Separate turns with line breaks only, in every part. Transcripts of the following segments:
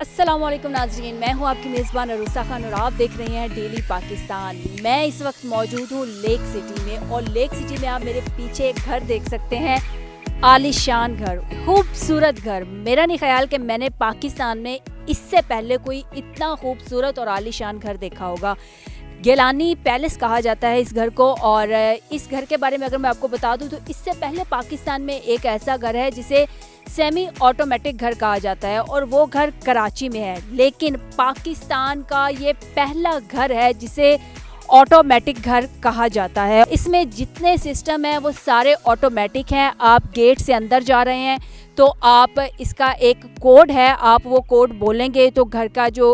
अस्सलामुअलैकुम नाज़रीन, मैं हूं आपकी मेज़बान अरूसा खान और आप देख रहे हैं डेली पाकिस्तान। मैं इस वक्त मौजूद हूं लेक सिटी में और लेक सिटी में आप मेरे पीछे एक घर देख सकते हैं, आलीशान घर, खूबसूरत घर। मेरा नहीं ख्याल कि मैंने पाकिस्तान में इससे पहले कोई इतना खूबसूरत और आलीशान घर देखा होगा। गिलानी पैलेस कहा जाता है इस घर को। और इस घर के बारे में अगर मैं आपको बता दूं तो इससे पहले पाकिस्तान में एक ऐसा घर है जिसे सेमी ऑटोमेटिक घर कहा जाता है और वो घर कराची में है। लेकिन पाकिस्तान का ये पहला घर है जिसे ऑटोमेटिक घर कहा जाता है। इसमें जितने सिस्टम हैं वो सारे ऑटोमेटिक हैं। आप गेट से अंदर जा रहे हैं तो आप इसका एक कोड है, आप वो कोड बोलेंगे तो घर का जो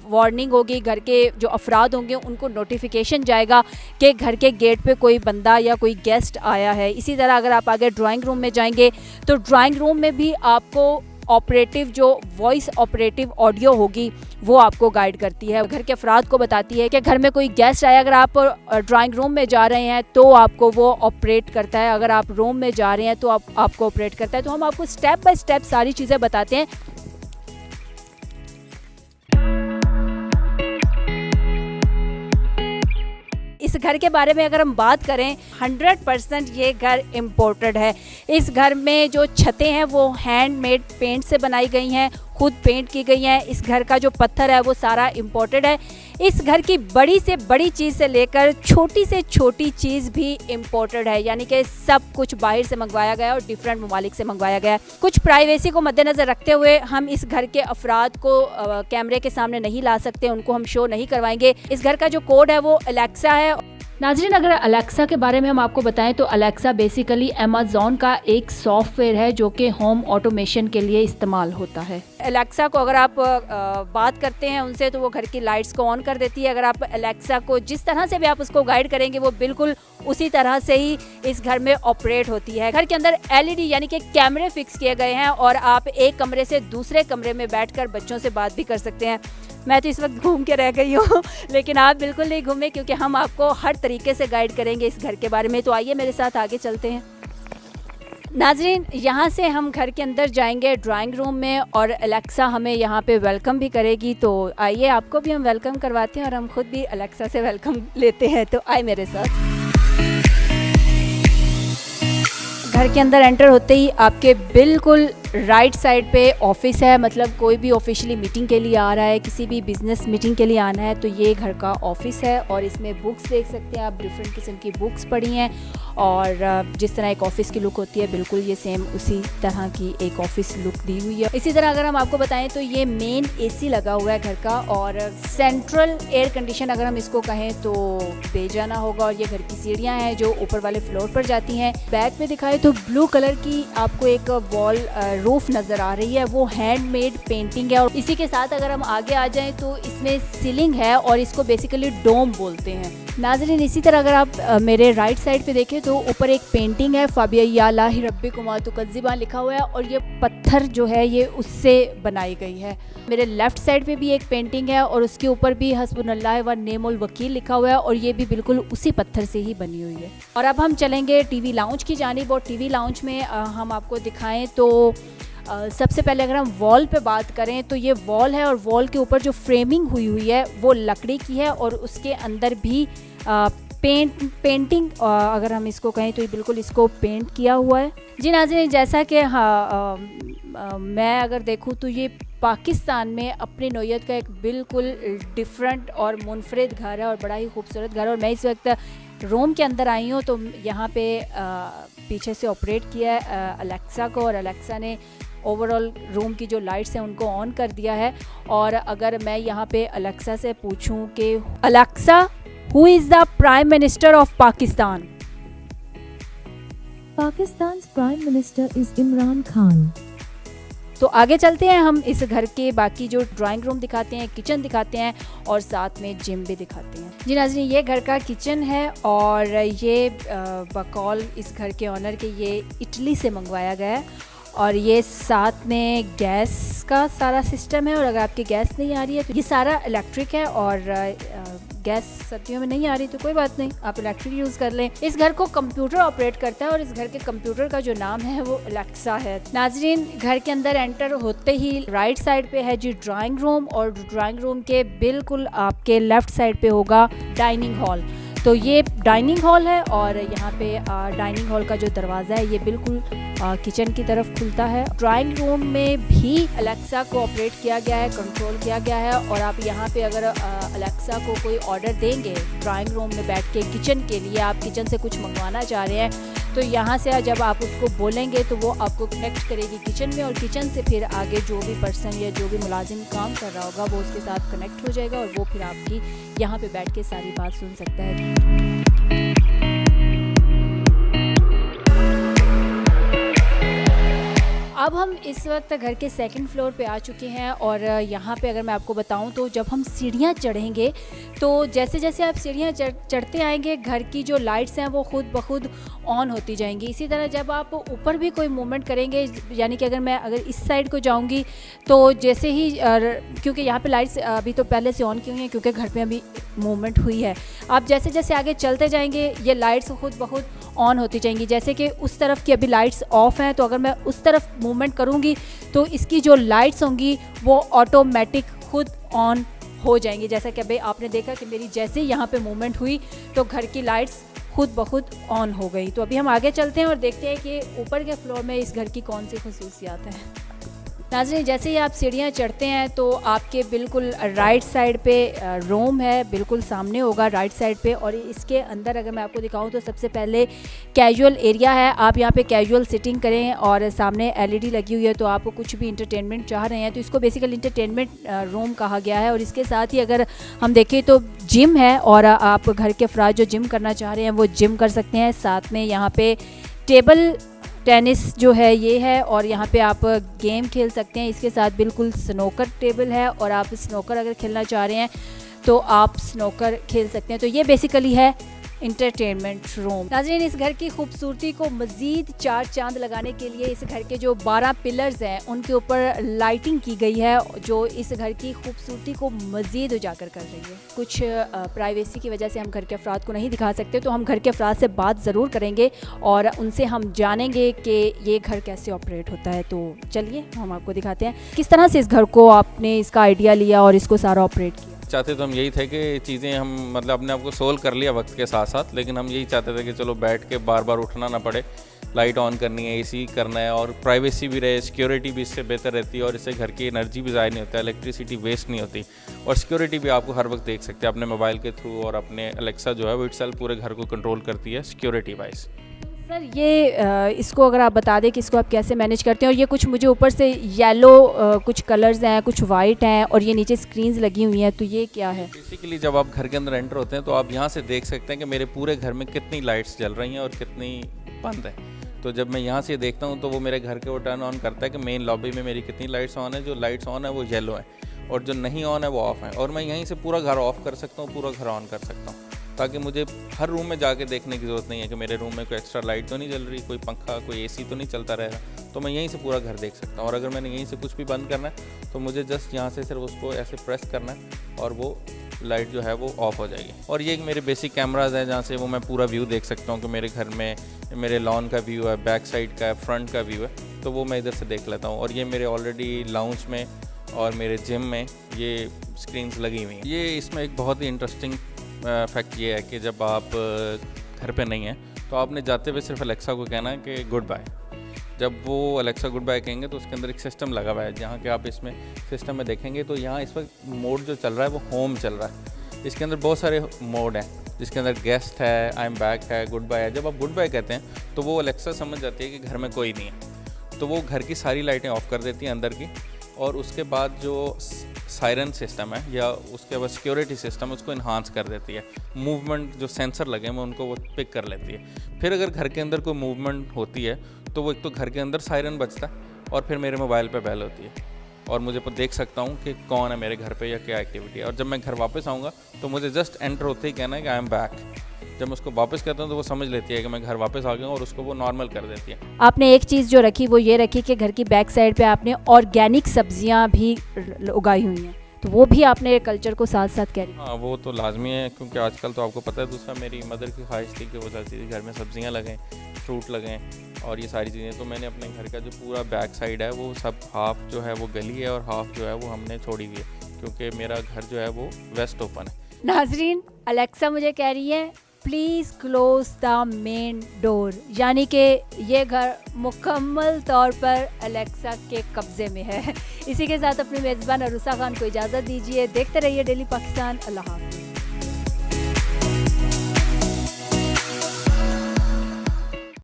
वार्निंग होगी, घर के जो अफराद होंगे उनको नोटिफिकेशन जाएगा कि घर के गेट पे कोई बंदा या कोई गेस्ट आया है। इसी तरह अगर आप आगे ड्राइंग रूम में जाएंगे तो ड्राइंग रूम में भी आपको ऑपरेटिव जो वॉइस ऑपरेटिव ऑडियो होगी वो आपको गाइड करती है, घर के अफराद को बताती है कि घर में कोई गेस्ट आया। अगर आप ड्राइंग रूम में जा रहे हैं तो आपको वो ऑपरेट करता है, अगर आप रूम में जा रहे हैं तो आपको ऑपरेट करता है। तो हम आपको स्टेप बाय स्टेप सारी चीज़ें बताते हैं। इस घर के बारे में अगर हम बात करें 100% ये घर इम्पोर्टेड है। इस घर में जो छतें हैं वो हैंडमेड पेंट से बनाई गई हैं, खुद पेंट की गई हैं। इस घर का जो पत्थर है वो सारा इम्पोर्टेड है। इस घर की बड़ी से बड़ी चीज़ से लेकर छोटी से छोटी चीज़ भी इम्पोर्टेड है, यानी कि सब कुछ बाहर से मंगवाया गया और डिफरेंट ममालिक से मंगवाया गया है। कुछ प्राइवेसी को मद्देनज़र रखते हुए हम इस घर के अफराद को कैमरे के सामने नहीं ला सकते, उनको हम शो नहीं करवाएंगे। इस घर का जो कोड है वो अलेक्सा है। नाज़रीन, अगर अलेक्सा के बारे में हम आपको बताएं तो अलेक्सा बेसिकली अमेज़ॉन का एक सॉफ्टवेयर है जो कि होम ऑटोमेशन के लिए इस्तेमाल होता है। अलेक्सा को अगर आप बात करते हैं उनसे तो वो घर की लाइट्स को ऑन कर देती है। अगर आप अलेक्सा को जिस तरह से भी आप उसको गाइड करेंगे वो बिल्कुल उसी तरह से ही इस घर में ऑपरेट होती है। घर के अंदर LED यानी कि कैमरे फिक्स किए गए हैं और आप एक कमरे से दूसरे कमरे में बैठकर बच्चों से बात भी कर सकते हैं। मैं तो इस वक्त घूम के रह गई हूँ लेकिन आप बिल्कुल नहीं घूमे क्योंकि हम आपको हर तरीके से गाइड करेंगे इस घर के बारे में। तो आइए मेरे साथ आगे चलते हैं। नाजरीन, यहाँ से हम घर के अंदर जाएंगे ड्राइंग रूम में और अलेक्सा हमें यहाँ पे वेलकम भी करेगी। तो आइए आपको भी हम वेलकम करवाते हैं और हम खुद भी अलेक्सा से वेलकम लेते हैं। तो आए मेरे साथ। घर के अंदर एंटर होते ही आपके बिल्कुल राइट साइड पे ऑफिस है, मतलब कोई भी ऑफिशियली मीटिंग के लिए आ रहा है, किसी भी बिजनेस मीटिंग के लिए आना है तो ये घर का ऑफिस है। और इसमें बुक्स देख सकते हैं आप, डिफरेंट किस्म की बुक्स पड़ी हैं और जिस तरह एक ऑफिस की लुक होती है बिल्कुल ये सेम उसी तरह की एक ऑफिस लुक दी हुई है। इसी तरह अगर हम आपको बताएं तो ये मेन AC लगा हुआ है घर का और सेंट्रल एयर कंडीशन अगर हम इसको कहें तो बेजाना होगा। और ये घर की सीढ़ियाँ हैं जो ऊपर वाले फ्लोर पर जाती हैं। बैक में दिखाएं तो ब्लू कलर की आपको एक वॉल रूफ नज़र आ रही है, वो हैंडमेड पेंटिंग है। और इसी के साथ अगर हम आगे आ जाएं तो इसमें सीलिंग है और इसको बेसिकली डोम बोलते हैं। नाज़रीन, इसी तरह अगर आप मेरे राइट साइड पे देखें तो ऊपर एक पेंटिंग है, फाबिया लाही रब्बी कुमार तो कज़िबा लिखा हुआ है और ये पत्थर जो है ये उससे बनाई गई है। मेरे लेफ़्ट साइड पे भी एक पेंटिंग है और उसके ऊपर भी हस्बुनल्लाह व नेमुल वकील लिखा हुआ है और ये भी बिल्कुल उसी पत्थर से ही बनी हुई है। और अब हम चलेंगे TV लाउंज की जानिब और TV लाउंज में हम आपको दिखाएं तो सबसे पहले अगर हम वॉल पे बात करें तो ये वॉल है और वॉल के ऊपर जो फ्रेमिंग हुई है वो लकड़ी की है और उसके अंदर भी पेंटिंग अगर हम इसको कहें तो ये बिल्कुल इसको पेंट किया हुआ है। जी नाज़रीन, जैसा कि मैं अगर देखूँ तो ये पाकिस्तान में अपनी नौयत का एक बिल्कुल डिफरेंट और मुनफरिद घर है और बड़ा ही खूबसूरत घर है। और मैं इस वक्त रूम के अंदर आई हूँ तो यहाँ पे पीछे से ऑपरेट किया है अलेक्सा को और अलेक्सा ने ओवरऑल रूम की जो लाइट्स हैं उनको ऑन कर दिया है। और अगर मैं यहाँ पे अलेक्सा से पूछूं कि Alexa, who is the prime minister of Pakistan?
Pakistan's Prime Minister is Imran Khan.
तो आगे चलते हैं, हम इस घर के बाकी जो ड्राइंग रूम दिखाते हैं, किचन दिखाते हैं और साथ में जिम भी दिखाते हैं। जी नाज़रीन, ये घर का किचन है और ये बकौल इस घर के ऑनर के ये इटली से मंगवाया गया है और ये साथ में गैस का सारा सिस्टम है, और अगर आपकी गैस नहीं आ रही है तो ये सारा इलेक्ट्रिक है, और गैस सर्दियों में नहीं आ रही तो कोई बात नहीं, आप इलेक्ट्रिक यूज़ कर लें। इस घर को कंप्यूटर ऑपरेट करता है और इस घर के कंप्यूटर का जो नाम है वो एलेक्सा है। नाजरीन, घर के अंदर एंटर होते ही राइट साइड पे है जी ड्राइंग रूम, और ड्राइंग रूम के बिल्कुल आपके लेफ्ट साइड पे होगा डाइनिंग हॉल। तो ये डाइनिंग हॉल है, और यहाँ पे डाइनिंग हॉल का जो दरवाज़ा है ये बिल्कुल किचन की तरफ खुलता है। ड्राइंग रूम में भी अलेक्सा को ऑपरेट किया गया है, कंट्रोल किया गया है, और आप यहाँ पे अगर अलेक्सा को कोई ऑर्डर देंगे ड्राइंग रूम में बैठ के किचन के लिए, आप किचन से कुछ मंगवाना चाह रहे हैं, तो यहाँ से जब आप उसको बोलेंगे तो वो आपको कनेक्ट करेगी किचन में, और किचन से फिर आगे जो भी पर्सन या जो भी मुलाजिम काम कर रहा होगा वो उसके साथ कनेक्ट हो जाएगा, और वो फिर आपकी यहाँ पे बैठ के सारी बात सुन सकता है। अब हम इस वक्त घर के सेकंड फ्लोर पे आ चुके हैं, और यहाँ पे अगर मैं आपको बताऊँ तो जब हम सीढ़ियाँ चढ़ेंगे तो जैसे जैसे आप सीढ़ियाँ चढ़ते आएंगे घर की जो लाइट्स हैं वो खुद ब खुद ऑन होती जाएंगी। इसी तरह जब आप ऊपर भी कोई मूवमेंट करेंगे, यानी कि अगर इस साइड को जाऊँगी तो जैसे ही क्योंकि यहाँ पे लाइट्स अभी तो पहले से ऑन की हुई हैं क्योंकि घर पे अभी मूवमेंट हुई है, आप जैसे जैसे आगे चलते जाएंगे ये लाइट्स खुद ब खुद ऑन होती जाएंगी। जैसे कि उस तरफ की अभी लाइट्स ऑफ हैं, तो अगर मैं उस तरफ मूवमेंट करूँगी तो इसकी जो लाइट्स होंगी वो ऑटोमेटिक खुद ऑन हो जाएंगी। जैसा कि अभी आपने देखा कि मेरी जैसे यहाँ पे मूवमेंट हुई तो घर की लाइट्स खुद ब खुद ऑन हो गई। तो अभी हम आगे चलते हैं और देखते हैं कि ऊपर के फ्लोर में इस घर की कौन सी खसूसियात हैं। नाज़रीन, जैसे ही आप सीढ़ियाँ चढ़ते हैं तो आपके बिल्कुल राइट साइड पे रूम है, बिल्कुल सामने होगा राइट साइड पे, और इसके अंदर अगर मैं आपको दिखाऊं तो सबसे पहले कैजुअल एरिया है। आप यहाँ पे कैजुअल सिटिंग करें, और सामने एलईडी लगी हुई है, तो आप कुछ भी इंटरटेनमेंट चाह रहे हैं तो इसको बेसिकली इंटरटेनमेंट रूम कहा गया है। और इसके साथ ही अगर हम देखें तो जिम है, और आप घर के अफराद जो जिम करना चाह रहे हैं वो जिम कर सकते हैं। साथ में यहाँ पे टेबल टेनिस जो है ये है, और यहाँ पे आप गेम खेल सकते हैं। इसके साथ बिल्कुल स्नोकर टेबल है, और आप स्नोकर अगर खेलना चाह रहे हैं तो आप स्नोकर खेल सकते हैं। तो ये बेसिकली है इंटरटेनमेंट रूम। नाज़रीन, इस घर की खूबसूरती को मज़ीद चार चांद लगाने के लिए इस घर के जो 12 पिलर्स हैं उनके ऊपर लाइटिंग की गई है, जो इस घर की खूबसूरती को मज़ीद उजागर कर रही है। कुछ प्राइवेसी की वजह से हम घर के अफराद को नहीं दिखा सकते, तो हम घर के अफराद से बात ज़रूर करेंगे और उनसे हम जानेंगे कि ये घर कैसे ऑपरेट होता है। तो चलिए हम आपको दिखाते हैं किस तरह से इस घर को आपने इसका आइडिया लिया और इसको सारा ऑपरेट किया।
चाहते तो हम यही थे कि चीज़ें हम मतलब अपने आप को सोल्व कर लिया वक्त के साथ साथ, लेकिन हम यही चाहते थे कि चलो बैठ के बार बार उठना ना पड़े, लाइट ऑन करनी है, एसी करना है, और प्राइवेसी भी रहे, सिक्योरिटी भी इससे बेहतर रहती है, और इससे घर की एनर्जी भी ज़ाया नहीं होता, इलेक्ट्रिसिटी वेस्ट नहीं होती, और सिक्योरिटी भी आपको हर वक्त देख सकते हैं अपने मोबाइल के थ्रू, और अपने अलेक्सा जो है वो इटसेल्फ पूरे घर को कंट्रोल करती है सिक्योरिटी वाइज।
सर, ये इसको अगर आप बता दें कि इसको आप कैसे मैनेज करते हैं। और ये कुछ मुझे ऊपर से येलो कुछ कलर्स हैं, कुछ वाइट हैं, और ये नीचे स्क्रीन्स लगी हुई हैं, तो ये क्या है?
बेसिकली जब आप घर के अंदर एंटर होते हैं तो आप यहाँ से देख सकते हैं कि मेरे पूरे घर में कितनी लाइट्स जल रही हैं और कितनी बंद है। तो जब मैं यहाँ से देखता हूँ तो वो मेरे घर के वो टर्न ऑन करता है कि मेन लॉबी में मेरी कितनी लाइट्स ऑन है। जो लाइट्स ऑन है वो येलो है, और जो नहीं ऑन है वो ऑफ है, और मैं यहीं से पूरा घर ऑफ कर सकता हूँ, पूरा घर ऑन कर सकता हूँ, ताकि मुझे हर रूम में जाके देखने की ज़रूरत नहीं है कि मेरे रूम में कोई एक्स्ट्रा लाइट तो नहीं जल रही, कोई पंखा, कोई एसी तो नहीं चलता रह रहा। तो मैं यहीं से पूरा घर देख सकता हूँ, और अगर मैंने यहीं से कुछ भी बंद करना है तो मुझे जस्ट यहाँ से सिर्फ उसको ऐसे प्रेस करना है और वो लाइट जो है वो ऑफ हो जाएगी। और ये मेरे बेसिक कैमराज हैं जहाँ से वो मैं पूरा व्यू देख सकता हूँ कि मेरे घर में मेरे लॉन का व्यू है, बैक साइड का है, फ्रंट का व्यू है, तो वो मैं इधर से देख लेता हूँ। और ये मेरे ऑलरेडी लाउंज में और मेरे जिम में ये स्क्रीन्स लगी हुई हैं। ये इसमें एक बहुत ही इंटरेस्टिंग फैक्ट ये है कि जब आप घर पे नहीं हैं तो आपने जाते हुए सिर्फ अलेक्सा को कहना है कि गुड बाय। जब वो अलेक्सा गुड बाय कहेंगे तो उसके अंदर एक सिस्टम लगा हुआ है, जहाँ के आप इसमें सिस्टम में देखेंगे तो यहाँ इस वक्त मोड जो चल रहा है वो होम चल रहा है। इसके अंदर बहुत सारे मोड हैं, जिसके अंदर गेस्ट है, आई एम बैक है, गुड बाय है। जब आप गुड बाय कहते हैं तो वो अलेक्सा समझ जाती है कि घर में कोई नहीं है, तो वो घर की सारी लाइटें ऑफ कर देती हैं अंदर की, और उसके बाद जो सायरन सिस्टम है या उसके बाद सिक्योरिटी सिस्टम उसको इन्हांस कर देती है। मूवमेंट जो सेंसर लगे हैं उनको वो पिक कर लेती है। फिर अगर घर के अंदर कोई मूवमेंट होती है तो वो एक तो घर के अंदर सायरन बजता है, और फिर मेरे मोबाइल पे बेल होती है, और मुझे देख सकता हूँ कि कौन है मेरे घर पे या क्या एक्टिविटी है। और जब मैं घर वापस आऊँगा तो मुझे जस्ट एंटर होते ही कहना है कि आई एम बैक। जब मैं उसको वापस कहता हूँ तो वो समझ लेती है कि मैं घर वापस आ गया हूँ और उसको वो नॉर्मल कर देती है।
आपने एक चीज़ जो रखी वो ये रखी कि घर की बैक साइड पे आपने ऑर्गेनिक सब्जियां भी उगाई हुई हैं, तो वो भी आपने कल्चर को साथ साथ कैरी।
हाँ, वो तो लाजमी है, क्योंकि आजकल तो आपको पता है, दूसरा मेरी मदर की ख्वाहिश थी कि वो चाहती थी घर में सब्जियां लगें, फ्रूट लगें और ये सारी चीज़ें। तो मैंने अपने घर का जो पूरा बैक साइड है वो सब हाफ जो है वो गली है और हाफ जो है वो हमने छोड़ी हुई है, क्योंकि मेरा घर जो है वो वेस्ट ओपन है।
नाजरीन, अलेक्सा मुझे कह रही है please close the main door, यानी कि ये घर मुकम्मल तौर पर अलेक्सा के कब्ज़े में है। इसी के साथ अपनी मेज़बान अरुसा खान को इजाज़त दीजिए। देखते रहिए डेली पाकिस्तान। अल्लाह हाफ़िज़।